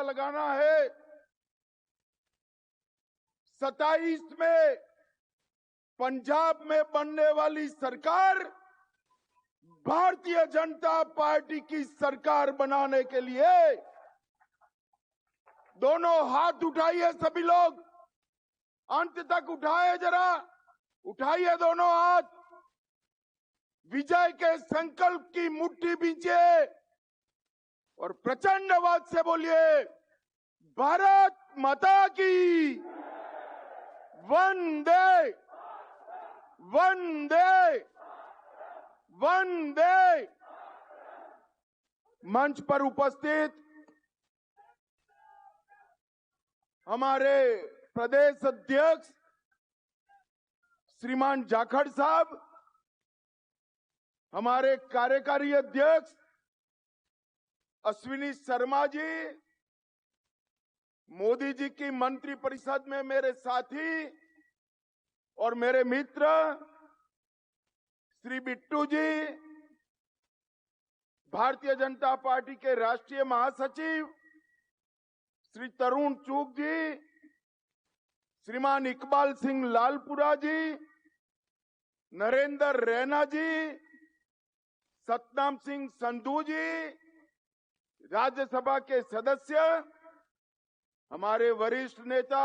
लगाना है। 27 में पंजाब में बनने वाली सरकार भारतीय जनता पार्टी की सरकार बनाने के लिए दोनों हाथ उठाइए। सभी लोग अंत तक उठाए, जरा उठाइए दोनों हाथ। विजय के संकल्प की मुट्ठी बींचिए और प्रचंड आवाज से बोलिए, भारत माता की वंदे वंदे वंदे। मंच पर उपस्थित हमारे प्रदेश अध्यक्ष श्रीमान जाखड़ साहब, हमारे कार्यकारी अध्यक्ष अश्विनी शर्मा जी, मोदी जी की मंत्रिपरिषद में मेरे साथी और मेरे मित्र श्री बिट्टू जी, भारतीय जनता पार्टी के राष्ट्रीय महासचिव श्री तरुण चूग जी, श्रीमान इकबाल सिंह लालपुरा जी, नरेंद्र रैना जी, सतनाम सिंह संधू जी, राज्यसभा के सदस्य, हमारे वरिष्ठ नेता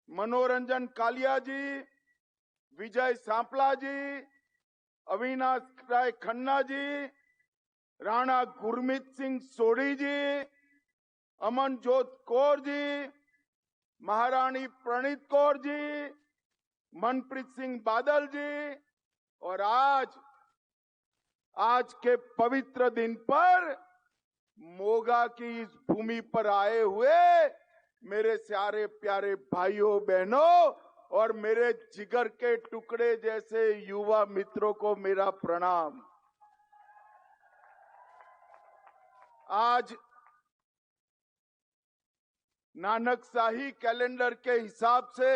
मनोरंजन कालिया जी, विजय सांपला जी, अविनाश राय खन्ना जी, राणा गुरमीत सिंह सोढ़ी जी, अमनजोत कौर जी, महारानी प्रणीत कौर जी, मनप्रीत सिंह बादल जी, और आज के पवित्र दिन पर मोगा की इस भूमि पर आए हुए मेरे सारे प्यारे भाइयों बहनों और मेरे जिगर के टुकड़े जैसे युवा मित्रों को मेरा प्रणाम। आज नानक शाही कैलेंडर के हिसाब से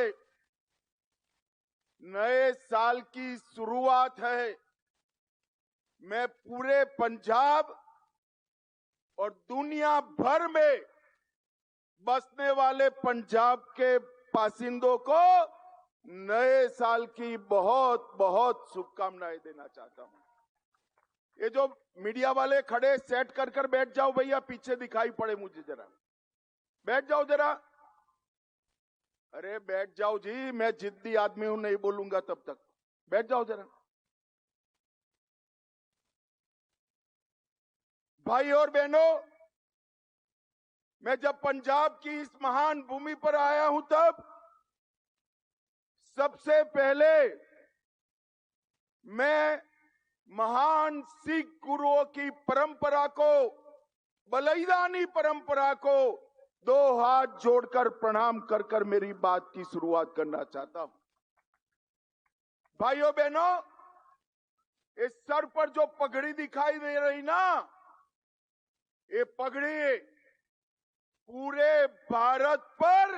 नए साल की शुरुआत है। मैं पूरे पंजाब और दुनिया भर में बसने वाले पंजाब के बासिंदों को नए साल की बहुत बहुत शुभकामनाएं देना चाहता हूं। ये जो मीडिया वाले खड़े सेट कर बैठ जाओ भैया, पीछे दिखाई पड़े मुझे, जरा बैठ जाओ जरा। अरे बैठ जाओ जी, मैं जिद्दी आदमी हूं, नहीं बोलूंगा तब तक। बैठ जाओ जरा। भाई और बहनों, मैं जब पंजाब की इस महान भूमि पर आया हूं तब सबसे पहले मैं महान सिख गुरुओं की परंपरा को, बलिदानी परंपरा को दो हाथ जोड़कर प्रणाम कर मेरी बात की शुरुआत करना चाहता हूं। भाइयों बहनों, इस सर पर जो पगड़ी दिखाई दे रही ना, ये पगड़ी पूरे भारत पर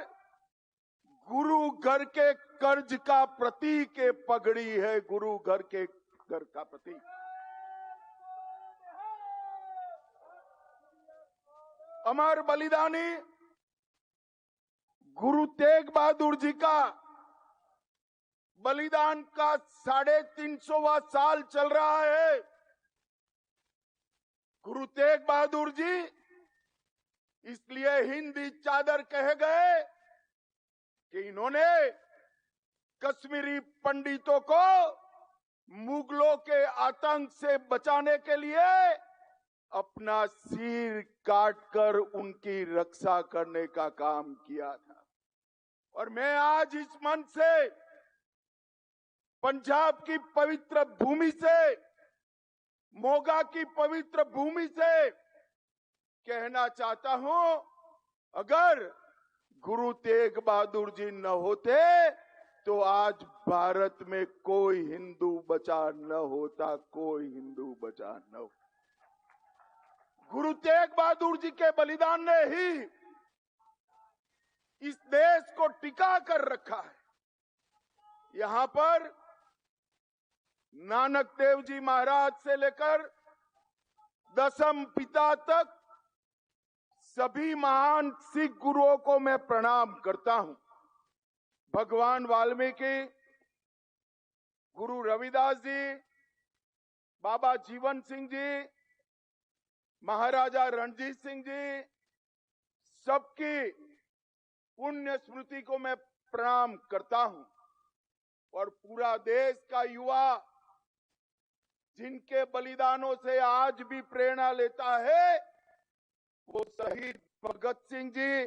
गुरु घर के कर्ज का प्रतीक ये पगड़ी है, गुरु घर के घर का प्रतीक। अमर बलिदानी गुरु तेग बहादुर जी का बलिदान का 350वां साल चल रहा है। गुरु तेग बहादुर जी इसलिए हिंदी चादर कहे गए कि इन्होंने कश्मीरी पंडितों को मुगलों के आतंक से बचाने के लिए अपना सिर काटकर उनकी रक्षा करने का काम किया था। और मैं आज इस मंच से पंजाब की पवित्र भूमि से, मोगा की पवित्र भूमि से कहना चाहता हूं, अगर गुरु तेग बहादुर जी न होते तो आज भारत में कोई हिंदू बचा न होता, कोई हिंदू बचा न होता। गुरु तेग बहादुर जी के बलिदान ने ही इस देश को टिका कर रखा है। यहां पर नानक देव जी महाराज से लेकर दसम पिता तक सभी महान सिख गुरुओं को मैं प्रणाम करता हूं। भगवान वाल्मीकि, गुरु रविदास जी, बाबा जीवन सिंह जी, महाराजा रणजीत सिंह जी, सबकी पुण्य स्मृति को मैं प्रणाम करता हूं। और पूरा देश का युवा जिनके बलिदानों से आज भी प्रेरणा लेता है, वो शहीद भगत सिंह जी,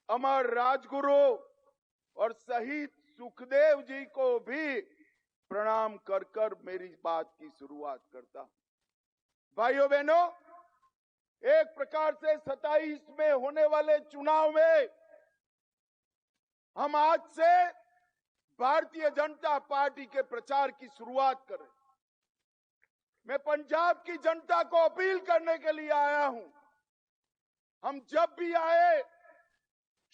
अमर राजगुरु और शहीद सुखदेव जी को भी प्रणाम कर कर मेरी बात की शुरुआत करता हूं। भाइयों बहनों, एक प्रकार से 27 में होने वाले चुनाव में हम आज से भारतीय जनता पार्टी के प्रचार की शुरुआत करें। मैं पंजाब की जनता को अपील करने के लिए आया हूं। हम जब भी आए,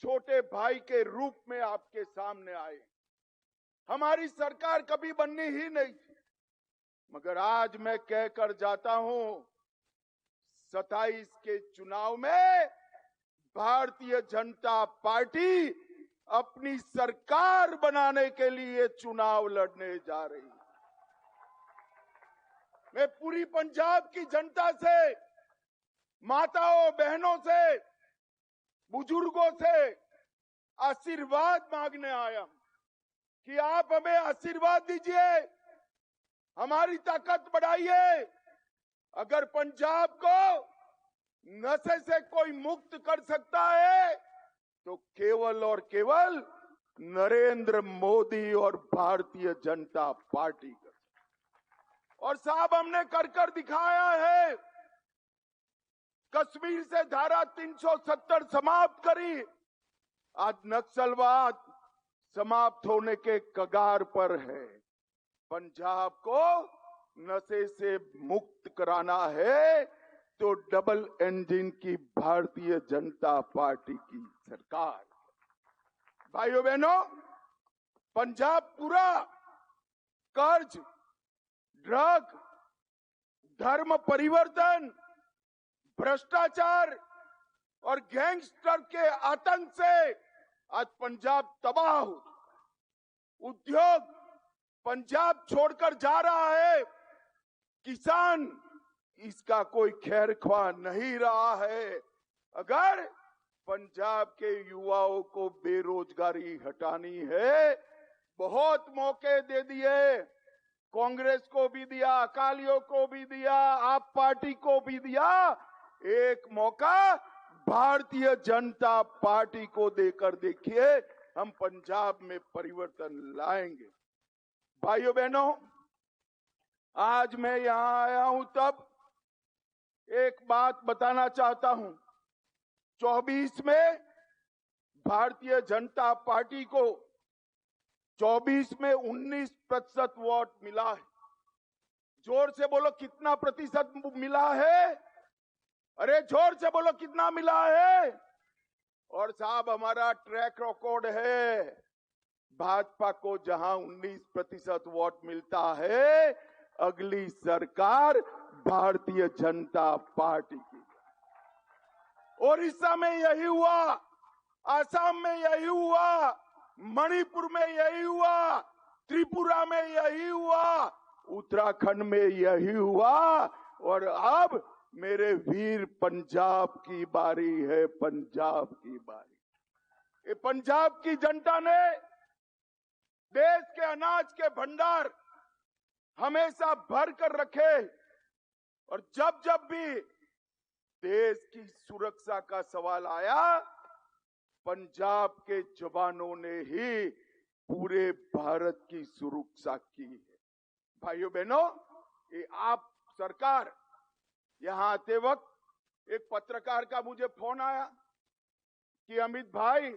छोटे भाई के रूप में आपके सामने आए। हमारी सरकार कभी बननी ही नहीं थी, मगर आज मैं कहकर जाता हूं, 27 के चुनाव में भारतीय जनता पार्टी अपनी सरकार बनाने के लिए चुनाव लड़ने जा रही है। मैं पूरी पंजाब की जनता से, माताओं बहनों से, बुजुर्गों से आशीर्वाद मांगने आया हूं कि आप हमें आशीर्वाद दीजिए, हमारी ताकत बढ़ाइए। अगर पंजाब को नशे से कोई मुक्त कर सकता है तो केवल और केवल नरेंद्र मोदी और भारतीय जनता पार्टी कर। और साहब, हमने कर दिखाया है। कश्मीर से धारा 370 समाप्त करी, आज नक्सलवाद समाप्त होने के कगार पर है। पंजाब को नशे से मुक्त कराना है तो डबल इंजन की भारतीय जनता पार्टी की सरकार। भाइयों बहनों, पंजाब पूरा कर्ज, ड्रग, धर्म परिवर्तन, भ्रष्टाचार और गैंगस्टर के आतंक से आज पंजाब तबाह हो। उद्योग पंजाब छोड़कर जा रहा है। किसान इसका कोई खैर ख्वाह नहीं रहा है। अगर पंजाब के युवाओं को बेरोजगारी हटानी है, बहुत मौके दे दिए, कांग्रेस को भी दिया, अकालियों को भी दिया, आप पार्टी को भी दिया। एक मौका भारतीय जनता पार्टी को देकर देखिए, हम पंजाब में परिवर्तन लाएंगे। भाइयों बहनों, आज मैं यहां आया हूं तब एक बात बताना चाहता हूं। 24 में भारतीय जनता पार्टी को 24 में 19% वोट मिला है। जोर से बोलो, कितना प्रतिशत मिला है? अरे जोर से बोलो, कितना मिला है? और साहब, हमारा ट्रैक रिकॉर्ड है, भाजपा को जहां 19% वोट मिलता है, अगली सरकार भारतीय जनता पार्टी की। ओडिशा में यही हुआ, आसाम में यही हुआ, मणिपुर में यही हुआ, त्रिपुरा में यही हुआ, उत्तराखंड में यही हुआ। और अब मेरे वीर, पंजाब की बारी है, पंजाब की बारी। ये पंजाब की जनता ने देश के अनाज के भंडार हमेशा भर कर रखे। और जब जब भी देश की सुरक्षा का सवाल आया, पंजाब के जवानों ने ही पूरे भारत की सुरक्षा की है। भाइयों बहनों, ये आप सरकार, यहां आते वक्त एक पत्रकार का मुझे फोन आया कि अमित भाई,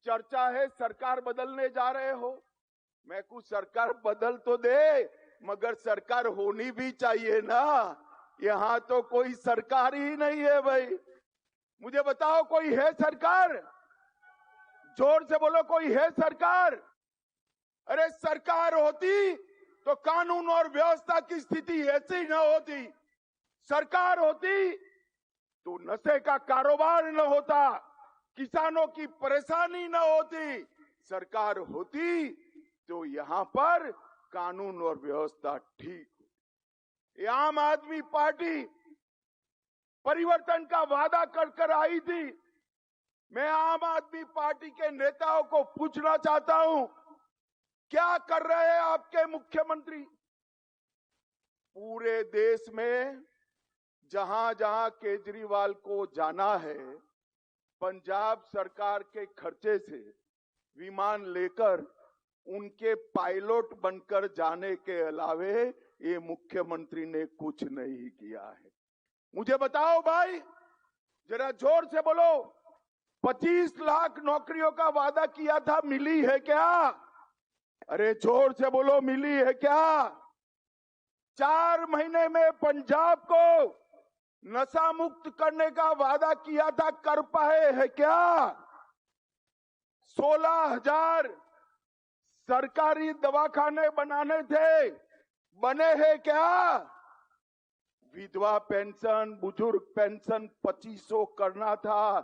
चर्चा है सरकार बदलने जा रहे हो। मैं कुछ सरकार बदल तो दे, मगर सरकार होनी भी चाहिए ना। यहां तो कोई सरकार ही नहीं है भाई। मुझे बताओ, कोई है सरकार? जोर से बोलो, कोई है सरकार? अरे सरकार होती तो कानून और व्यवस्था की स्थिति ऐसी न होती। सरकार होती तो नशे का कारोबार न होता, किसानों की परेशानी न होती, सरकार होती तो यहां पर कानून और व्यवस्था ठीक हो। ये आम आदमी पार्टी परिवर्तन का वादा कर आई थी। मैं आम आदमी पार्टी के नेताओं को पूछना चाहता हूं, क्या कर रहे हैं आपके मुख्यमंत्री? पूरे देश में जहां जहां केजरीवाल को जाना है, पंजाब सरकार के खर्चे से विमान लेकर उनके पायलट बनकर जाने के अलावे ये मुख्यमंत्री ने कुछ नहीं किया है। मुझे बताओ भाई, जरा जोर से बोलो, 25 लाख नौकरियों का वादा किया था, मिली है क्या? अरे जोर से बोलो, मिली है क्या? 4 महीने में पंजाब को नशा मुक्त करने का वादा किया था, कर पाए है क्या? 16,000 सरकारी दवाखाने बनाने थे, बने हैं क्या? विधवा पेंशन, बुजुर्ग पेंशन 2500 करना था,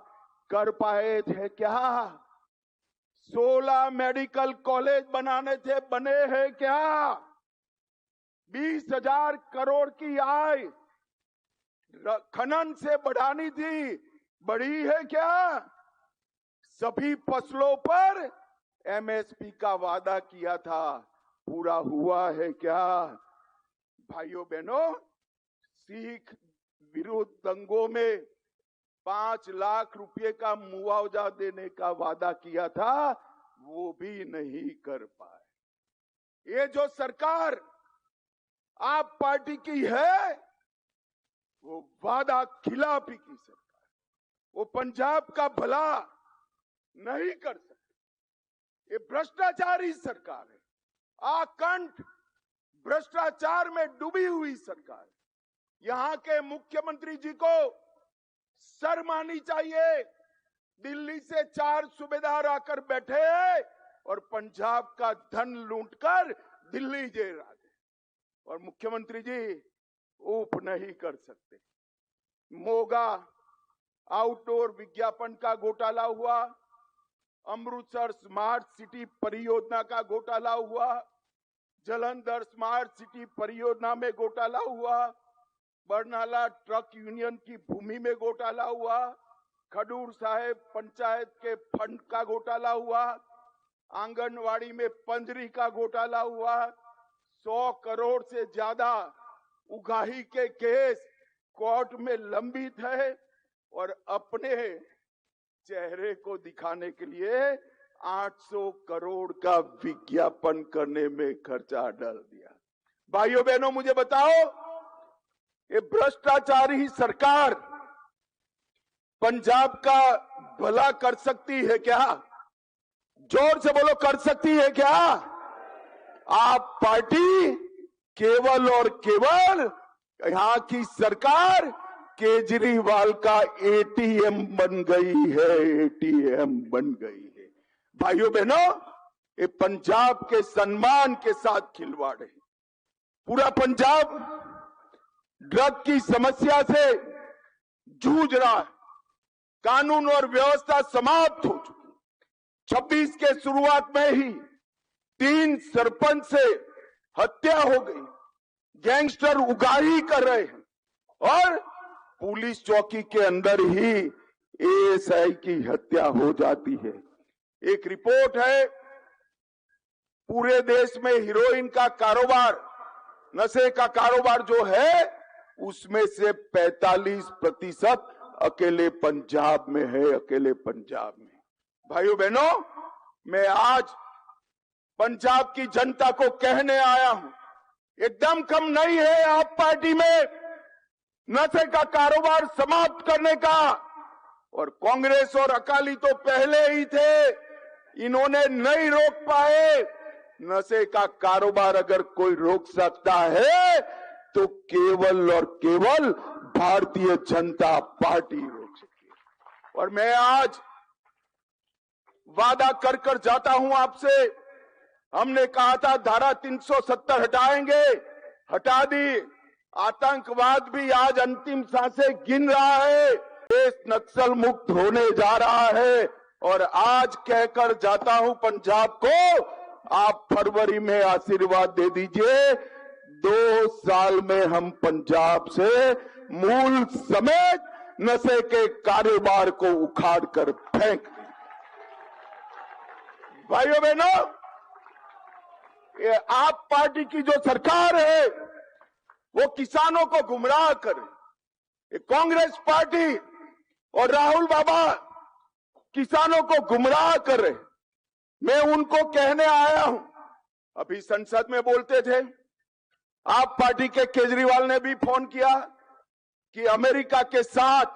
कर पाए थे क्या? 16 मेडिकल कॉलेज बनाने थे, बने हैं क्या? 20,000 करोड़ की आय खनन से बढ़ानी थी, बढ़ी है क्या? सभी फसलों पर एमएसपी का वादा किया था, पूरा हुआ है क्या? भाइयों बहनों, सिख विरोध दंगों में 5 लाख रुपए का मुआवजा देने का वादा किया था, वो भी नहीं कर पाए। ये जो सरकार आप पार्टी की है, वो वादा खिलाफी की सरकार, वो पंजाब का भला नहीं कर सकती। ये भ्रष्टाचारी सरकार है, आकंठ भ्रष्टाचार में डूबी हुई सरकार। यहां के मुख्यमंत्री जी को शर्म आनी चाहिए। दिल्ली से 4 सूबेदार आकर बैठे हैं और पंजाब का धन लूटकर दिल्ली जेल आ गए, और मुख्यमंत्री जी ऊप नहीं कर सकते। मोगा आउटडोर विज्ञापन का घोटाला हुआ, अमृतसर स्मार्ट सिटी परियोजना का घोटाला हुआ, जलंधर स्मार्ट सिटी परियोजना में घोटाला हुआ, बरनाला ट्रक यूनियन की भूमि में घोटाला हुआ, खडूर साहेब पंचायत के फंड का घोटाला हुआ, आंगनवाड़ी में पंजरी का घोटाला हुआ, 100 करोड़ से ज्यादा उगाही के केस कोर्ट में लंबित है, और अपने चेहरे को दिखाने के लिए 800 करोड़ का विज्ञापन करने में खर्चा डाल दिया। भाइयों बहनों, मुझे बताओ, ये भ्रष्टाचारी सरकार पंजाब का भला कर सकती है क्या? जोर से बोलो, कर सकती है क्या? आप पार्टी केवल और केवल यहां की सरकार केजरीवाल का एटीएम बन गई है, एटीएम बन गई है। भाइयों बहनों, ये पंजाब के सम्मान के साथ खिलवाड़ है। पूरा पंजाब ड्रग की समस्या से जूझ रहा है, कानून और व्यवस्था समाप्त हो चुकी। 26 के शुरुआत में ही 3 सरपंच से हत्या हो गई, गैंगस्टर उगाही कर रहे हैं, और पुलिस चौकी के अंदर ही एएसआई की हत्या हो जाती है। एक रिपोर्ट है, पूरे देश में हीरोइन का कारोबार, नशे का कारोबार जो है, उसमें से 45% अकेले पंजाब में है, अकेले पंजाब में। भाइयों बहनों, मैं आज पंजाब की जनता को कहने आया हूं, एकदम कम नहीं है आप पार्टी में नशे का कारोबार समाप्त करने का। और कांग्रेस और अकाली तो पहले ही थे, इन्होंने नहीं रोक पाए। नशे का कारोबार अगर कोई रोक सकता है तो केवल और केवल भारतीय जनता पार्टी रोक सकती है। और मैं आज वादा कर कर जाता हूं आपसे, हमने कहा था धारा 370 हटाएंगे, हटा दी। आतंकवाद भी आज अंतिम सांसें गिन रहा है, देश नक्सल मुक्त होने जा रहा है। और आज कहकर जाता हूं पंजाब को, आप फरवरी में आशीर्वाद दे दीजिए। 2 साल में हम पंजाब से मूल समेत नशे के कारोबार को उखाड़ कर फेंक दें। भाइयों बहनों, ये आप पार्टी की जो सरकार है वो किसानों को गुमराह करे। ये कांग्रेस पार्टी और राहुल बाबा किसानों को गुमराह करे। मैं उनको कहने आया हूं, अभी संसद में बोलते थे, आप पार्टी के केजरीवाल ने भी फोन किया कि अमेरिका के साथ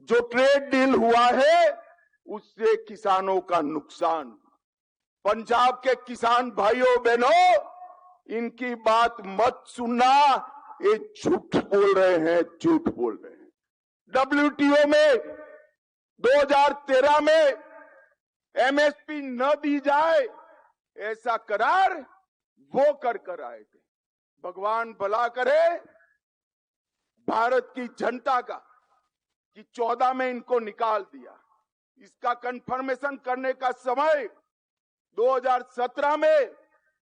जो ट्रेड डील हुआ है उससे किसानों का नुकसान। पंजाब के किसान भाइयों बहनों, इनकी बात मत सुनना, ये झूठ बोल रहे हैं, झूठ बोल रहे हैं। WTO में 2013 में MSP न दी जाए ऐसा करार वो कर आए थे। भगवान भला करे भारत की जनता का कि 14 में इनको निकाल दिया। इसका कंफर्मेशन करने का समय 2017 में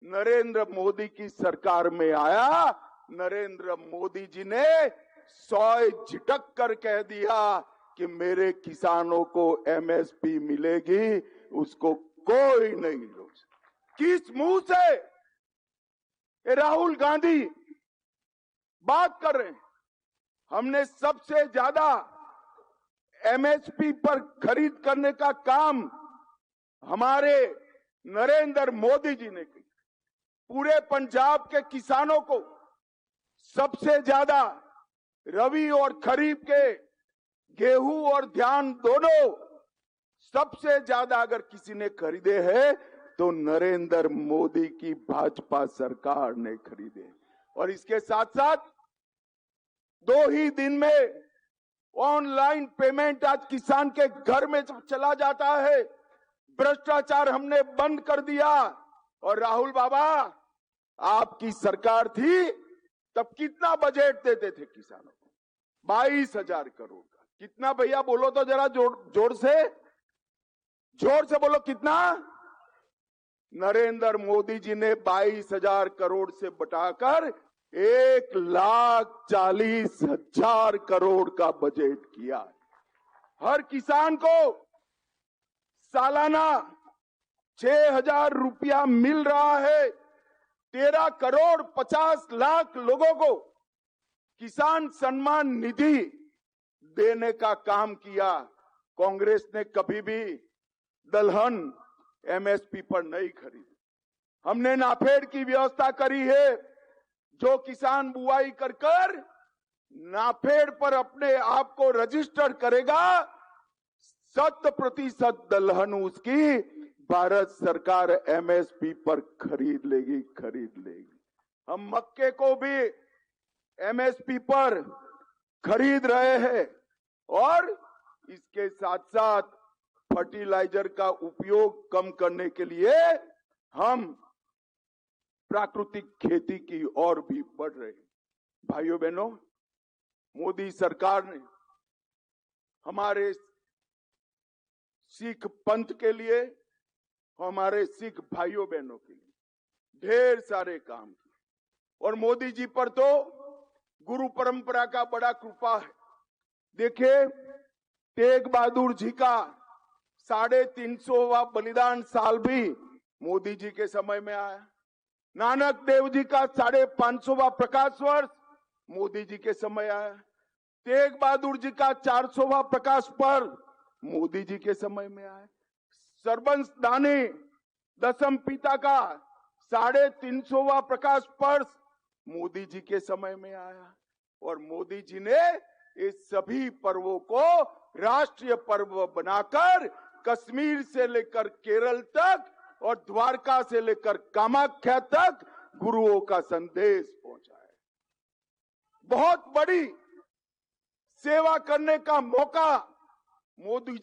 नरेंद्र मोदी की सरकार में आया। नरेंद्र मोदी जी ने सौय झिटक कर कह दिया कि मेरे किसानों को MSP मिलेगी, उसको कोई नहीं रोक सकता। किस मुंह से राहुल गांधी बात कर रहे हैं? हमने सबसे ज्यादा MSP पर खरीद करने का काम हमारे नरेंद्र मोदी जी ने किया। पूरे पंजाब के किसानों को सबसे ज्यादा रबी और खरीफ के गेहूं और धान दोनों सबसे ज्यादा अगर किसी ने खरीदे हैं तो नरेंद्र मोदी की भाजपा सरकार ने खरीदे। और इसके साथ साथ 2 ही दिन में ऑनलाइन पेमेंट आज किसान के घर में चला जाता है। भ्रष्टाचार हमने बंद कर दिया। और राहुल बाबा, आपकी सरकार थी तब कितना बजट देते थे किसानों को? 22,000 करोड़ का। कितना भैया बोलो तो जरा जोर से बोलो, कितना? नरेंद्र मोदी जी ने 22,000 करोड़ से बटाकर 1,40,000 करोड़ का बजट किया। हर किसान को सालाना 6,000 रुपया मिल रहा है। 13 करोड़ 50 लाख लोगों को किसान सम्मान निधि देने का काम किया। कांग्रेस ने कभी भी दलहन MSP पर नहीं खरीदी। हमने नाफेड की व्यवस्था करी है। जो किसान बुआई कर नाफेड पर अपने आप को रजिस्टर करेगा, 100% दलहन उसकी भारत सरकार MSP पर खरीद लेगी। हम मक्के को भी MSP पर खरीद रहे हैं। और इसके साथ साथ फर्टिलाइजर का उपयोग कम करने के लिए हम प्राकृतिक खेती की ओर भी बढ़ रहे हैं। भाइयों बहनों, मोदी सरकार ने हमारे सिख पंथ के लिए, हमारे सिख भाइयों बहनों के लिए ढेर सारे काम किए। और मोदी जी पर तो गुरु परंपरा का बड़ा कृपा है। देखिए, तेग बहादुर जी का 350वां बलिदान साल भी मोदी जी के समय में आया। नानक देव जी का 550वां प्रकाश वर्ष मोदी जी के समय आया। तेग बहादुर जी का 400वां प्रकाश पर्व मोदी जी के समय में आया। सरबंस दानी दसम पिता का 350वां प्रकाश पर्व मोदी जी के समय में आया। और मोदी जी ने इस सभी पर्वों को राष्ट्रीय पर्व बनाकर कश्मीर से लेकर केरल तक और द्वारका से लेकर कामाख्या तक गुरुओं का संदेश पहुंचाया। बहुत बड़ी सेवा करने का मौका मोदी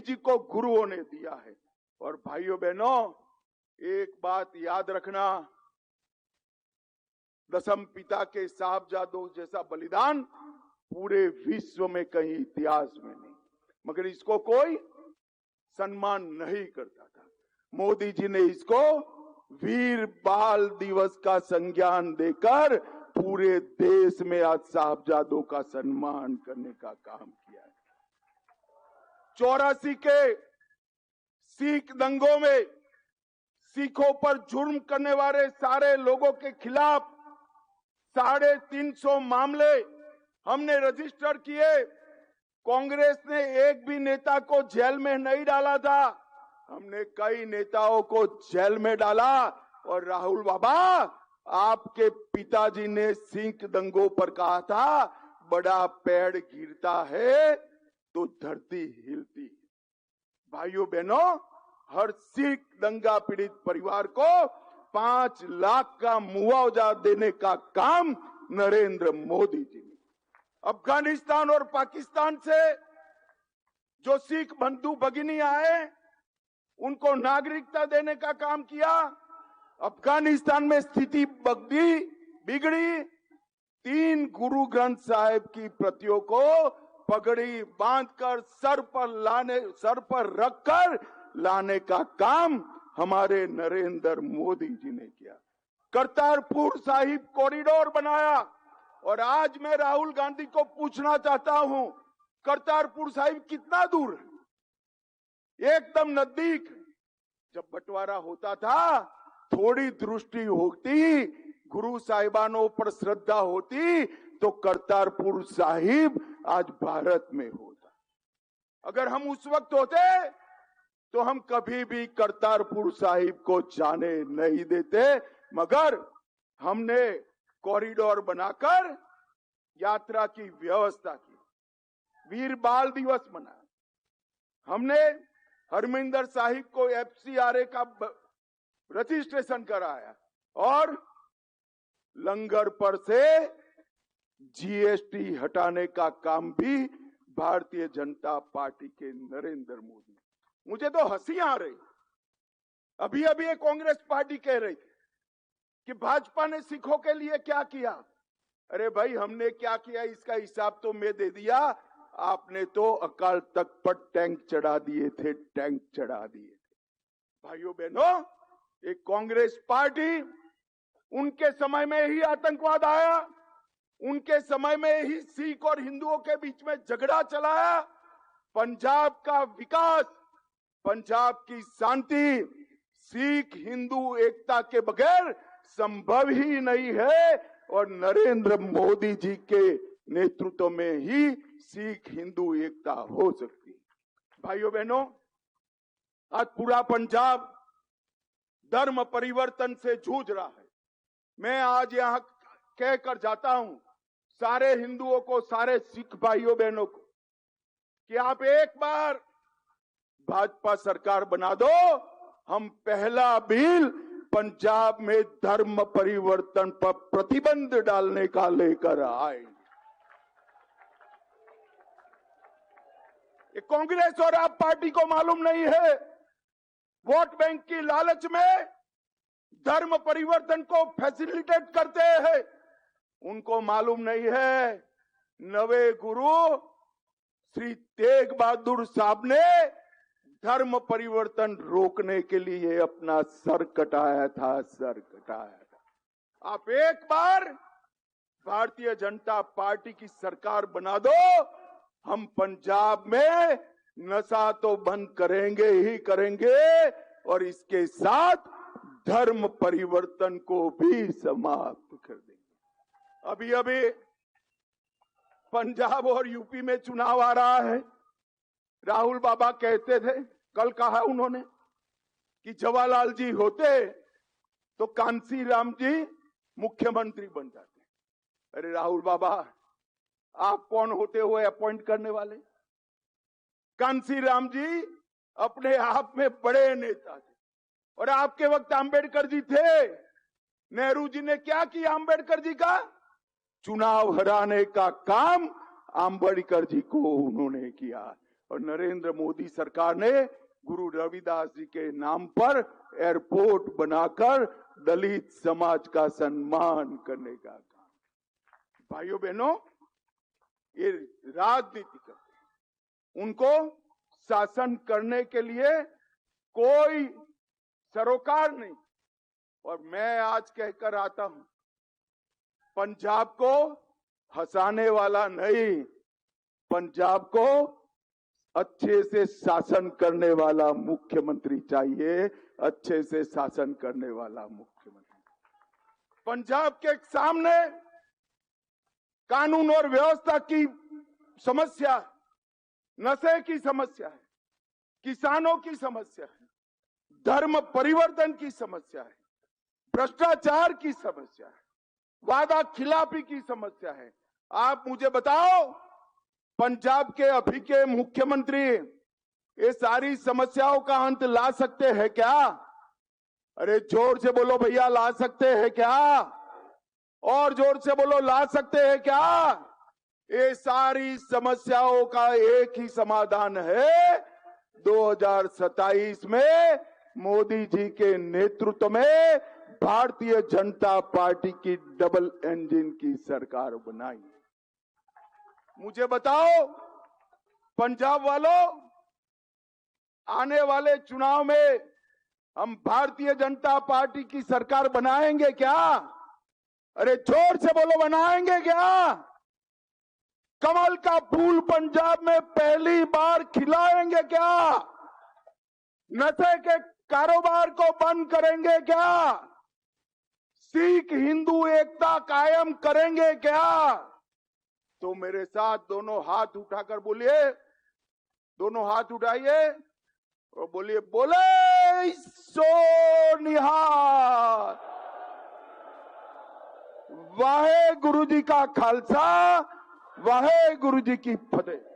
जी को गुरुओं ने दिया है। और भाइयों बहनों, एक बात याद रखना, दसम पिता के साहबजादों जैसा बलिदान पूरे विश्व में कहीं इतिहास में नहीं, मगर इसको कोई सम्मान नहीं करता था। मोदी जी ने इसको वीर बाल दिवस का संज्ञान देकर पूरे देश में आज साहबजादों का सम्मान करने का काम किया है। 84 के सिख दंगों में सिखों पर जुर्म करने वाले सारे लोगों के खिलाफ 350 मामले हमने रजिस्टर किए। कांग्रेस ने एक भी नेता को जेल में नहीं डाला था, हमने कई नेताओं को जेल में डाला। और राहुल बाबा, आपके पिताजी ने सिख दंगों पर कहा था, बड़ा पेड़ गिरता है तो धरती हिलती। भाइयों बहनों, हर सिख दंगा पीड़ित परिवार को 5 लाख का मुआवजा देने का काम नरेंद्र मोदी जी ने। अफगानिस्तान और पाकिस्तान से जो सिख बंधु भगिनी आए, उनको नागरिकता देने का काम किया। अफगानिस्तान में स्थिति बिगड़ी। 3 गुरु ग्रंथ साहिब की प्रतियों को पगड़ी बांधकर सर पर रखकर लाने का काम हमारे नरेंद्र मोदी जी ने किया। करतारपुर साहिब कॉरिडोर बनाया। और आज मैं राहुल गांधी को पूछना चाहता हूं, करतारपुर साहिब कितना दूर है? एकदम नजदीक। जब बंटवारा होता था, थोड़ी दृष्टि होती, गुरु साहिबानों पर श्रद्धा होती, तो करतारपुर साहिब आज भारत में होता। अगर हम उस वक्त होते तो हम कभी भी करतारपुर साहिब को जाने नहीं देते, मगर हमने कॉरिडोर बनाकर यात्रा की व्यवस्था की। वीर बाल दिवस मनाया। हमने हरमिंदर साहिब को FCRA का रजिस्ट्रेशन कराया और लंगर पर से GST हटाने का काम भी भारतीय जनता पार्टी के नरेंद्र मोदी। मुझे तो हंसी आ रही। अभी ये कांग्रेस पार्टी कह रही थी कि भाजपा ने सिखों के लिए क्या किया। अरे भाई, हमने क्या किया इसका हिसाब तो मैं दे दिया। आपने तो अकाल तख्त पर टैंक चढ़ा दिए थे। भाइयों बहनों, एक कांग्रेस पार्टी, उनके समय में ही आतंकवाद आया, उनके समय में ही सिख और हिंदुओं के बीच में झगड़ा चलाया। पंजाब का विकास, पंजाब की शांति सिख हिंदू एकता के बगैर संभव ही नहीं है। और नरेंद्र मोदी जी के नेतृत्व में ही सिख हिंदू एकता हो सकती है। भाइयों बहनों, आज पूरा पंजाब धर्म परिवर्तन से जूझ रहा है। मैं आज यहां कहकर जाता हूं सारे हिंदुओं को, सारे सिख भाइयों बहनों को, कि आप एक बार भाजपा सरकार बना दो, हम पहला बिल पंजाब में धर्म परिवर्तन पर प्रतिबंध डालने का लेकर आए। कांग्रेस और आप पार्टी को मालूम नहीं है, वोट बैंक की लालच में धर्म परिवर्तन को फैसिलिटेट करते हैं। उनको मालूम नहीं है, नवे गुरु श्री तेग बहादुर साहब ने धर्म परिवर्तन रोकने के लिए अपना सर कटाया था। आप एक बार भारतीय जनता पार्टी की सरकार बना दो, हम पंजाब में नशा तो बंद करेंगे और इसके साथ धर्म परिवर्तन को भी समाप्त कर देंगे। अभी पंजाब और यूपी में चुनाव आ रहा है। राहुल बाबा कहते थे, कल कहा उन्होंने, कि जवाहरलाल जी होते तो कांसी राम जी मुख्यमंत्री बन जाते। अरे राहुल बाबा, आप कौन होते हुए अपॉइंट करने वाले? कांसी राम जी अपने आप में बड़े नेता थे और आपके वक्त आंबेडकर जी थे। नेहरू जी ने क्या किया आंबेडकर जी का? चुनाव हराने का काम आंबेडकर जी को उन्होंने किया। और नरेंद्र मोदी सरकार ने गुरु रविदास जी के नाम पर एयरपोर्ट बनाकर दलित समाज का सम्मान करने का काम। भाइयों बहनों, ये राजनीति करते हैं। उनको शासन करने के लिए कोई सरोकार नहीं। और मैं आज कहकर आता हूं, पंजाब को हंसाने वाला नहीं, पंजाब को अच्छे से शासन करने वाला मुख्यमंत्री चाहिए, अच्छे से शासन करने वाला मुख्यमंत्री। पंजाब के सामने कानून और व्यवस्था की समस्या, नशे की समस्या है, किसानों की समस्या है, धर्म परिवर्तन की समस्या है, भ्रष्टाचार की समस्या है, वादा खिलाफी की समस्या है। आप मुझे बताओ, पंजाब के अभी के मुख्यमंत्री ये सारी समस्याओं का अंत ला सकते हैं क्या? अरे जोर से बोलो भैया, ला सकते हैं क्या? और जोर से बोलो, ला सकते हैं क्या? ये सारी समस्याओं का एक ही समाधान है, 2027 में मोदी जी के नेतृत्व में भारतीय जनता पार्टी की डबल इंजन की सरकार बनाई। मुझे बताओ पंजाब वालों, आने वाले चुनाव में हम भारतीय जनता पार्टी की सरकार बनाएंगे क्या? अरे जोर से बोलो, बनाएंगे क्या? कमल का फूल पंजाब में पहली बार खिलाएंगे क्या? नशे के कारोबार को बंद करेंगे क्या? सिख हिंदू एकता कायम करेंगे क्या? तो मेरे साथ दोनों हाथ उठाकर बोलिए, दोनों हाथ उठाइए और बोलिए, बोले सो निहाल। वाहे गुरु जी का खालसा, वाहे गुरु जी की फतेह।